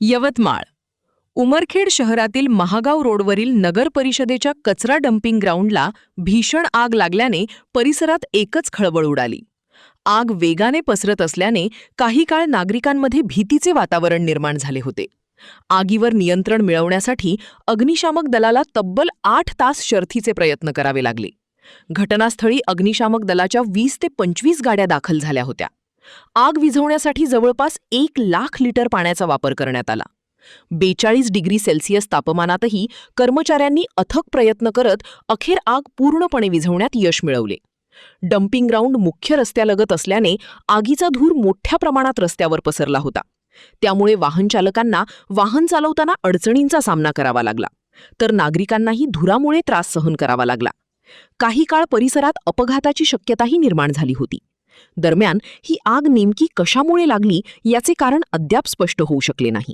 यवतमाळ उमरखेड शहरातील महागाव रोडवरील नगर परिषदेच्या कचरा डंपिंग ग्राउंडला भीषण आग लागल्याने परिसरात एकच खळबळ उडाली. आग वेगाने पसरत असल्याने काही काळ नागरिकांमध्ये भीतीचे वातावरण निर्माण झाले होते. आगीवर नियंत्रण मिळवण्यासाठी अग्निशामक दलाला तब्बल 8 तास शर्थीचे प्रयत्न करावे लागले. घटनास्थळी अग्निशामक दलाच्या 20 ते 25 गाड्या दाखल झाल्या होत्या. आग विझवण्यासाठी जवळपास 1 लाख लिटर पाण्याचा वापर करण्यात आला. 42 डिग्री सेल्सिअस तापमानातही कर्मचाऱ्यांनी अथक प्रयत्न करत अखेर आग पूर्णपणे विझवण्यात यश मिळवले. डंपिंग ग्राउंड मुख्य रस्त्यालगत असल्याने आगीचा धूर मोठ्या प्रमाणात रस्त्यावर पसरला होता. त्यामुळे वाहन चालकांना वाहन चालवताना अडचणींचा सामना करावा लागला, तर नागरिकांनाही धुरामुळे त्रास सहन करावा लागला. काही काळ परिसरात अपघाताची शक्यताही निर्माण झाली होती. दरम्यान ही आग नेमकी कशामुळे लागली याचे कारण अद्याप स्पष्ट होऊ शकले नाही.